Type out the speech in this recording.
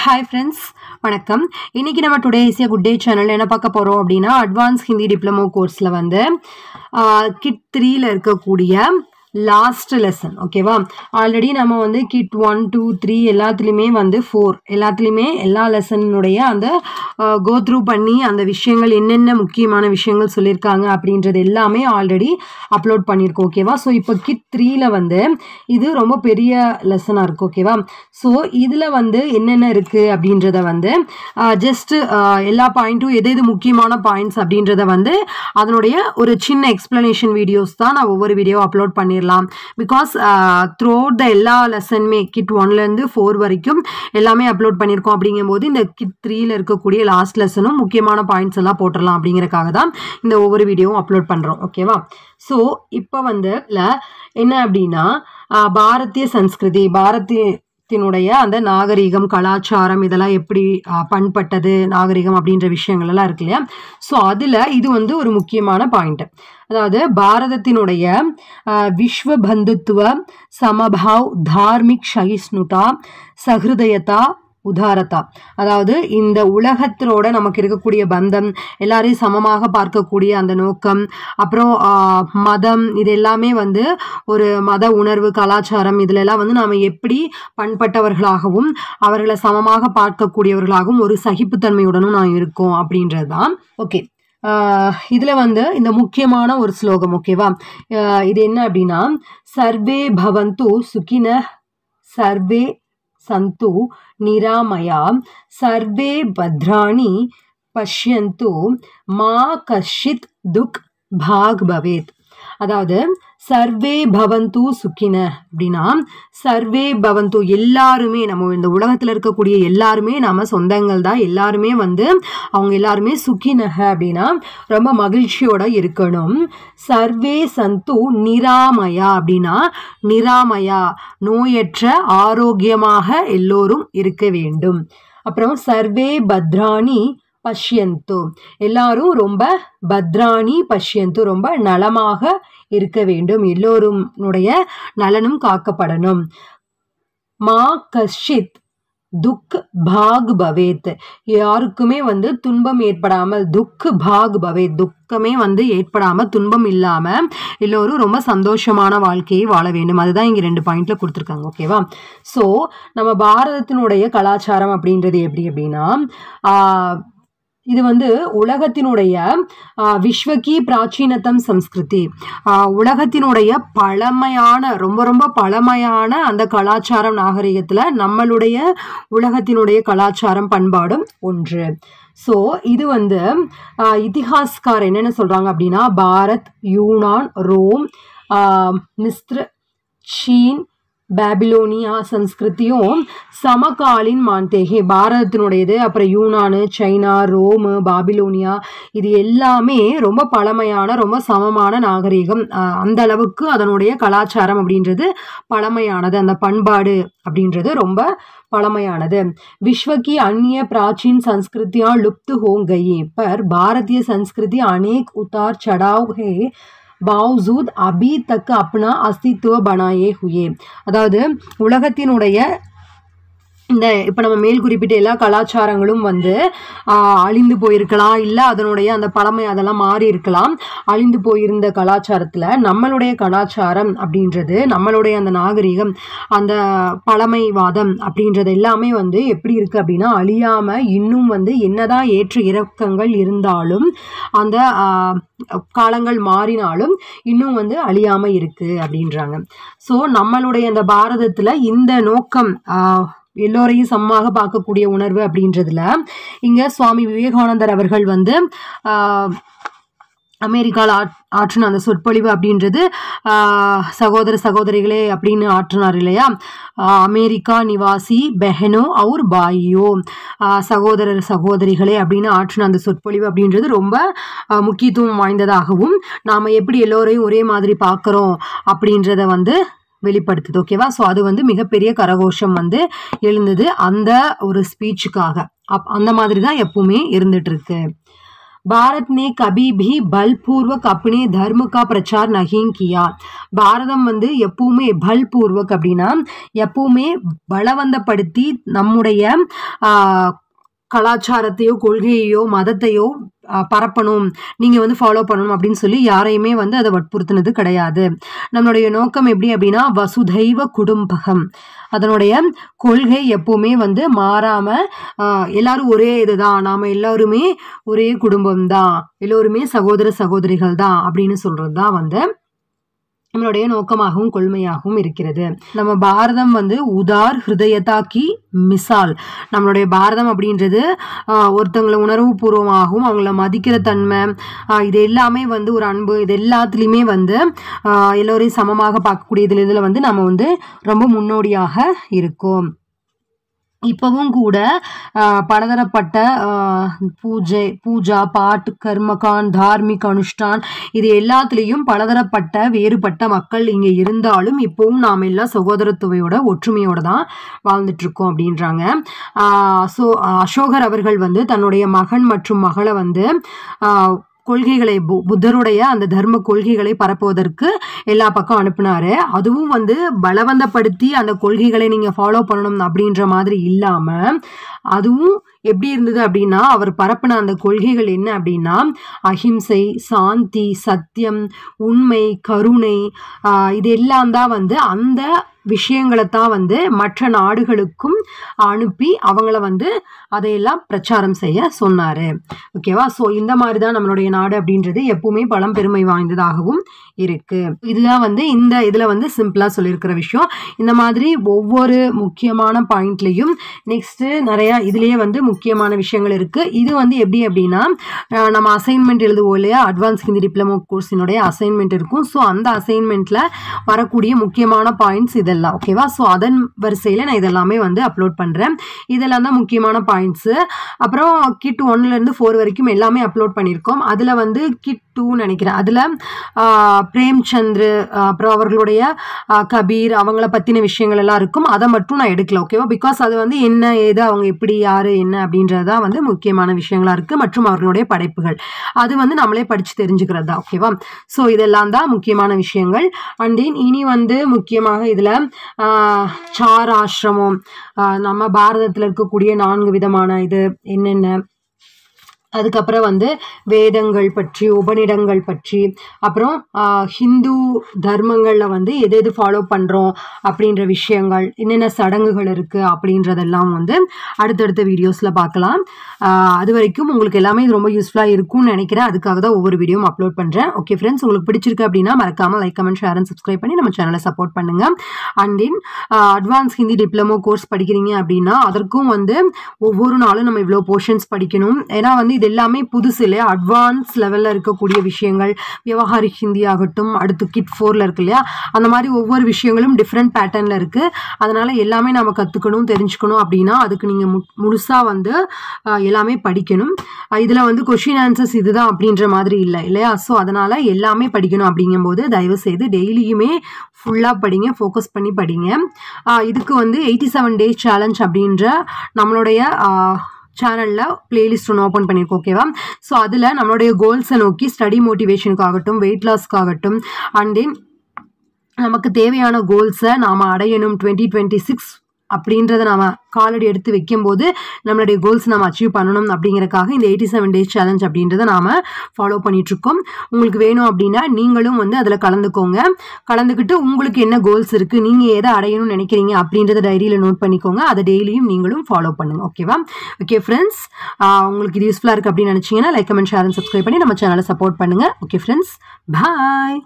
Hi friends, வணக்கம். இன்னைக்கு நம்ம today is a good day சேனல்ல என்ன பார்க்க போறோம் அப்படின்னா அட்வான்ஸ் ஹிந்தி டிப்ளமோ கோர்ஸ்ல வந்து கிட் 3ல இருக்கக்கூடிய லாஸ்ட் லெசன் ஓகேவா. ஆல்ரெடி நம்ம வந்து கிட் 1 2 3 எல்லாத்துலேயுமே வந்து 4 எல்லாத்துலேயுமே எல்லா லெசனுடைய அந்த கோ த்ரூ பண்ணி அந்த விஷயங்கள் என்னென்ன முக்கியமான விஷயங்கள் சொல்லியிருக்காங்க அப்படின்றது எல்லாமே ஆல்ரெடி அப்லோட் பண்ணியிருக்கோம் ஓகேவா. ஸோ இப்போ கிட் 3ல வந்து இது ரொம்ப பெரிய லெசனாக இருக்குது ஓகேவா. ஸோ இதில் வந்து என்னென்ன இருக்குது அப்படின்றத வந்து ஜஸ்ட்டு எல்லா பாயிண்ட்டும் எது முக்கியமான பாயிண்ட்ஸ் அப்படின்றத வந்து அதனுடைய ஒரு சின்ன எக்ஸ்பிளனேஷன் வீடியோஸ் தான் நான் ஒவ்வொரு வீடியோ அப்லோட் பண்ணிடலாம். பிகாஸ் த்ரூ அவுட் த எல்லா லெசனுமே கிட் 1லேருந்து 4 வரைக்கும் எல்லாமே அப்லோட் பண்ணியிருக்கோம். அப்படிங்கும்போது இந்த கிட் 3ல இருக்கக்கூடிய லாஸ்ட் லெசனும் முக்கியமான பாயிண்ட்ஸ் எல்லாம் போட்டுடலாம் அப்படிங்கிறக்காக தான் இந்த ஒவ்வொரு வீடியோவும் அப்லோட் பண்ணுறோம் ஓகேவா. ஸோ இப்போ வந்து என்ன அப்படின்னா பாரதிய சன்ஸ்கிருதி பாரதியத்தினுடைய அந்த நாகரிகம் கலாச்சாரம் இதெல்லாம் எப்படி பண்பட்டது நாகரிகம் அப்படின்ற விஷயங்கள் எல்லாம் இருக்கு இல்லையா. ஸோ அதில் இது வந்து ஒரு முக்கியமான பாயிண்ட். அதாவது பாரதத்தினுடைய விஸ்வ பந்துத்துவ சமபாவ் தார்மிக் சகிஷ்ணுதா சஹிருதயதா உதாரதா. அதாவது இந்த உலகத்தினோட நமக்கு இருக்கக்கூடிய பந்தம் எல்லாரையும் சமமாக பார்க்கக்கூடிய அந்த நோக்கம் அப்புறம் மதம் இது எல்லாமே வந்து ஒரு மத உணர்வு கலாச்சாரம் இதுல எல்லாம் வந்து நாம் எப்படி பண்பட்டவர்களாகவும் அவர்களை சமமாக பார்க்கக்கூடியவர்களாகவும் ஒரு சகிப்புத்தன்மையுடனும் நான் இருக்கோம் அப்படின்றது தான் ஓகே. இதில் வந்து இந்த முக்கியமான ஒரு ஸ்லோகம் ஓகேவா. இது என்ன அப்படின்னா சர்வே பவந்து சுகின சர்வே சந்து நிராமயா சர்வே பத்ராணி பஷ்யந்து மா கஷித் துக் பாக் பவேத். அதாவது சர்வே பவந்து சுக்கின அப்படின்னா சர்வே பவந்து எல்லாருமே நம்ம இந்த உலகத்தில் இருக்கக்கூடிய எல்லாருமே நம்ம சொந்தங்கள் தான். எல்லாருமே வந்து அவங்க எல்லாருமே சுக்கினக அப்படின்னா ரொம்ப மகிழ்ச்சியோட இருக்கணும். சர்வே சந்து நிராமயா அப்படின்னா நிராமயா நோயற்ற ஆரோக்கியமாக எல்லோரும் இருக்க வேண்டும். அப்புறம் சர்வே பத்ராணி பஷ்யந்து எல்லாரும் ரொம்ப பத்ராணி பஷ்யந்து ரொம்ப நலமாக இருக்க வேண்டும் எல்லோருடைய நலனும் காக்கப்படணும். மா கஷித் துக் பாக் பவேத் யாருக்குமே வந்து துன்பம் ஏற்படாமல் துக் பாக் பவேத் துக்கமே வந்து ஏற்படாமல் துன்பம் இல்லாமல் எல்லோரும் ரொம்ப சந்தோஷமான வாழ்க்கையை வாழ வேண்டும். அதுதான் இங்கே 2 பாயிண்ட்ல கொடுத்துருக்காங்க ஓகேவா. ஸோ நம்ம பாரதத்தினுடைய கலாச்சாரம் அப்படின்றது எப்படி அப்படின்னா இது வந்து உலகத்தினுடைய விஸ்வகி பிராச்சீனத்தம் சம்ஸ்கிருதி உலகத்தினுடைய பழமையான ரொம்ப ரொம்ப பழமையான அந்த கலாச்சாரம் நாகரிகத்தில் நம்மளுடைய உலகத்தினுடைய கலாச்சாரம் பண்பாடும் ஒன்று. ஸோ இது வந்து இதிஹாஸ்கார் என்னென்ன சொல்கிறாங்க அப்படின்னா பாரத் யூனான் ரோம் மிஸ்ர் சீன் பேபிலோனியா சன்ஸ்கிருதியும் சமகாலின் மான்தேகே பாரதத்தினுடையது அப்புறம் யூனானு சைனா ரோமு பாபிலோனியா இது எல்லாமே ரொம்ப பழமையான ரொம்ப சமமான நாகரிகம். அந்த அளவுக்கு அதனுடைய கலாச்சாரம் அப்படின்றது பழமையானது அந்த பண்பாடு அப்படின்றது ரொம்ப பழமையானது. விஸ்வகி அந்நிய பிராச்சீன் சன்ஸ்கிருதியா லுப்து ஹோ கயி பர் பாரதிய சன்ஸ்கிருதி அநேக் உத்தார் சடாவ் ஹே बावजूद अभी तक अपना अस्तित्व बनाए हुए. அதாவது உலகத்தினுடைய இந்த இப்போ நம்ம மேல் குறிப்பிட்ட எல்லா கலாச்சாரங்களும் வந்து அழிந்து போயிருக்கலாம் இல்லை அதனுடைய அந்த பழமை அதெல்லாம் மாறி இருக்கலாம். அழிந்து போயிருந்த கலாச்சாரத்தில் நம்மளுடைய கலாச்சாரம் அப்படின்றது நம்மளுடைய அந்த நாகரிகம் அந்த பழமைவாதம் அப்படின்றது எல்லாமே வந்து எப்படி இருக்குது அப்படின்னா அழியாமல் இன்னும் வந்து என்னதான் ஏற்ற இறக்கங்கள் இருந்தாலும் அந்த காலங்கள் மாறினாலும் இன்னும் வந்து அழியாமல் இருக்குது அப்படின்றாங்க. ஸோ நம்மளுடைய அந்த பாரதத்தில் இந்த நோக்கம் எல்லோரையும் சமமாக பார்க்கக்கூடிய உணர்வு அப்படின்றதுல இங்கே சுவாமி விவேகானந்தர் அவர்கள் வந்து அமெரிக்காவில் ஆற்றின அந்த சொற்பொழிவு அப்படின்றது சகோதர சகோதரிகளே அப்படின்னு ஆற்றினார் இல்லையா. அமெரிக்கா நிவாசி பெஹனோ அவுர் பாயியோ சகோதரர் சகோதரிகளே அப்படின்னு ஆற்றின அந்த சொற்பொழிவு அப்படின்றது ரொம்ப முக்கியத்துவம் வாய்ந்ததாகவும் நாம் எப்படி எல்லோரையும் ஒரே மாதிரி பார்க்குறோம் அப்படின்றத வந்து வெளிப்படுத்துது ஓகேவா. ஸோ அது வந்து மிகப்பெரிய கரகோஷம் வந்து எழுந்தது அந்த ஒரு ஸ்பீச்சுக்காக. அந்த மாதிரி தான் எப்பவுமே இருந்துட்டு இருக்கு. भारत ने कभी भी बलपूर्वक अपने धर्म का प्रचार नहीं किया. பாரதம் வந்து எப்பவுமே பல்பூர்வக் அப்படின்னா எப்பவுமே பலவந்தப்படுத்தி நம்முடைய கலாச்சாரத்தையோ கொள்கையோ மதத்தையோ பரப்பணும், நீங்க வந்து ஃபாலோ பண்ணணும் அப்படின்னு சொல்லி யாரையுமே வந்து அதை வற்புறுத்தினது கிடையாது. நம்மளுடைய நோக்கம் எப்படி அப்படின்னா வசுதைவ குடும்பகம், அதனுடைய கொள்கை எப்பவுமே வந்து மாறாம எல்லாரும் ஒரே இதுதான், நாம எல்லாருமே ஒரே குடும்பம் தான், எல்லோருமே சகோதர சகோதரிகள் தான் அப்படின்னு சொல்றதுதான் வந்து நம்மளுடைய நோக்கமாகவும் கொள்மையாகவும் இருக்கிறது. நம்ம பாரதம் வந்து உதார் ஹிருதயதா கி மிசால். நம்மளுடைய பாரதம் அப்படின்றது ஒருத்தவங்களை உணர்வு பூர்வமாகவும் அவங்கள மதிக்கிற தன்மை, இது எல்லாமே வந்து ஒரு அன்பு, இது எல்லாத்துலேயுமே வந்து எல்லோரையும் சமமாக பார்க்கக்கூடிய இதில் வந்து நம்ம வந்து ரொம்ப முன்னோடியாக இருக்கோம். இப்பவும் கூட பலதரப்பட்ட பூஜா பாட் கர்மகான் தார்மிக் அனுஷ்டான் இது எல்லாத்துலேயும் பலதரப்பட்ட வேறுபட்ட மக்கள் இங்கே இருந்தாலும் இப்பவும் நாம் எல்லாம் சகோதரத்துவையோட ஒற்றுமையோட தான் வாழ்ந்துட்டு இருக்கோம் அப்படின்றாங்க. ஸோ அசோகர் அவர்கள் வந்து தன்னுடைய மகன் மற்றும் மகளை வந்து கொள்கைகளை புத்தருடைய அந்த தர்ம கொள்கைகளை பரப்புவதற்கு எல்லா பக்கம் அனுப்புனாரு. அதுவும் வந்து பலவந்தப்படுத்தி அந்த கொள்கைகளை நீங்க ஃபாலோ பண்ணணும் அப்படின்ற மாதிரி இல்லாம அதுவும் எப்படி இருந்தது அப்படின்னா அவர் பரப்பின அந்த கொள்கைகள் என்ன அப்படின்னா அஹிம்சை, சாந்தி, சத்தியம், உண்மை, கருணை, இது எல்லாம் தான் வந்து அந்த விஷயங்களை தான் வந்து மற்ற நாடுகளுக்கும் அனுப்பி அவங்கள வந்து அதையெல்லாம் பிரச்சாரம் செய்ய சொன்னாரு. ஓகேவா? ஸோ இந்த மாதிரி தான் நம்மளுடைய நாடு அப்படின்றது எப்பவுமே பழம்பெருமை வாய்ந்ததாகவும் இருக்கு. இதுதான் வந்து இந்த இதில் வந்து சிம்பிளாக சொல்லியிருக்கிற விஷயம். இந்த மாதிரி ஒவ்வொரு முக்கியமான பாயிண்ட்லையும் நெக்ஸ்ட்டு நிறையா இதுலேயே வந்து முக்கியமான விஷயங்கள் இருக்குது. இது வந்து எப்படி அப்படின்னா நம்ம அசைன்மெண்ட் எழுதுவோம் இல்லையா, அட்வான்ஸ் ஹிந்தி டிப்ளமோ கோர்ஸினுடைய அசைன்மெண்ட் இருக்கும். ஸோ அந்த அசைன்மெண்ட்டில் வரக்கூடிய முக்கியமான பாயிண்ட்ஸ் இதெல்லாம். ஓகேவா? ஸோ அதன் வரிசையில் நான் இதெல்லாமே வந்து அப்லோட் பண்ணுறேன். இதெல்லாம் தான் முக்கியமான பாயிண்ட்ஸு. அப்புறம் கிட் 1லேருந்து 4 வரைக்கும் எல்லாமே அப்லோட் பண்ணியிருக்கோம். அதில் வந்து கிட் 2 நினைக்கிறேன், அதில் பிரேம்சந்த் அப்புறம் அவர்களுடைய கபீர் அவங்கள பற்றின விஷயங்கள் எல்லாம் இருக்கும். அதை மட்டும் நான் எடுக்கல. ஓகேவா? பிகாஸ் அது வந்து என்ன ஏது அவங்க எப்படி யார் என்ன அப்படின்றதான் வந்து முக்கியமான விஷயங்களாக இருக்குது. மற்றும் அவர்களுடைய படைப்புகள் அது வந்து நம்மளே படித்து தெரிஞ்சுக்கிறது தான். ஓகேவா? ஸோ இதெல்லாம் தான் முக்கியமான விஷயங்கள். அண்ட் தென் இனி வந்து முக்கியமாக இதில் சார் ஆசிரமம், நம்ம பாரதத்தில் இருக்கக்கூடிய 4 விதமான இது என்னென்ன, அதுக்கப்புறம் வந்து வேதங்கள் பற்றி, உபநிடங்கள் பற்றி, அப்புறம் ஹிந்து தர்மங்களில் வந்து எது எது ஃபாலோ பண்ணுறோம் அப்படின்ற விஷயங்கள், என்னென்ன சடங்குகள் இருக்குது அப்படின்றதெல்லாம் வந்து அடுத்தடுத்த வீடியோஸில் பார்க்கலாம். அது வரைக்கும் உங்களுக்கு எல்லாமே இது ரொம்ப யூஸ்ஃபுல்லாக இருக்கும்னு நினைக்கிறேன். அதுக்காக தான் ஒவ்வொரு வீடியோவும் அப்லோட் பண்ணுறேன். ஓகே ஃப்ரெண்ட்ஸ், உங்களுக்கு பிடிச்சிருக்கு அப்படின்னா மறக்காமல் like, comment, share and subscribe பண்ணி நம்ம சேனலை சப்போர்ட் பண்ணுங்கள். And then advance Hindi diploma course படிக்கிறீங்க அப்படின்னா அதற்கும் வந்து ஒவ்வொரு நாளும் நம்ம இவ்வளோ போர்ஷன்ஸ் படிக்கணும். ஏன்னா வந்து இது எல்லாமே புதுசு இல்லையா, அட்வான்ஸ் லெவலில் இருக்கக்கூடிய விஷயங்கள், விவகாரிக் ஹிந்தி ஆகட்டும், அடுத்து கிட் 4ல் இருக்கு இல்லையா, அந்த மாதிரி ஒவ்வொரு விஷயங்களும் டிஃப்ரெண்ட் பேட்டர்னில் இருக்குது. அதனால் எல்லாமே நம்ம கற்றுக்கணும், தெரிஞ்சுக்கணும் அப்படின்னா அதுக்கு நீங்கள் முழுசாக வந்து எல்லாமே படிக்கணும். இதில் வந்து கொஷின் ஆன்சர்ஸ் இதுதான் அப்படின்ற மாதிரி இல்லை இல்லையா. ஸோ அதனால் எல்லாமே படிக்கணும். அப்படிங்கும்போது தயவுசெய்து டெய்லியுமே ஃபுல்லாக படிங்க, ஃபோக்கஸ் பண்ணி படிங்க. இதுக்கு வந்து 87 days சேலஞ்ச் அப்படின்ற நம்மளுடைய சேனலில் பிளேலிஸ்ட் ஒன்று ஓப்பன் பண்ணியிருக்கோம். ஓகேவா? ஸோ அதில் நம்மளுடைய கோல்ஸை நோக்கி ஸ்டடி மோட்டிவேஷனுக்காகட்டும், வெயிட் லாஸ்க்காகட்டும், அண்ட் தென் நமக்கு தேவையான கோல்ஸை நாம் அடையணும் 2026 அப்படின்றத நாம் காலடி எடுத்து வைக்கும்போது நம்மளுடைய கோல்ஸ் நம்ம அச்சீவ் பண்ணணும் அப்படிங்கிறக்காக இந்த 87 days சேலஞ்ச் அப்படின்றத நாம் ஃபாலோ பண்ணிகிட்ருக்கோம். உங்களுக்கு வேணும் அப்படின்னா நீங்களும் வந்து அதில் கலந்துக்கோங்க. கலந்துக்கிட்டு உங்களுக்கு என்ன கோல்ஸ் இருக்குது, நீங்கள் எதை அடையணும்னு நினைக்கிறீங்க அப்படின்றத டைரியில் நோட் பண்ணிக்கோங்க. அதை டெய்லியும் நீங்களும் ஃபாலோ பண்ணுங்கள். ஓகேவா? ஓகே ஃப்ரெண்ட்ஸ், உங்களுக்கு இது யூஸ்ஃபுல்லாக இருக்குது அப்படின்னு நினச்சிங்கன்னா like, comment, share and subscribe பண்ணி நம்ம சேனலை சப்போர்ட் பண்ணுங்கள். ஓகே ஃப்ரெண்ட்ஸ், பாய்.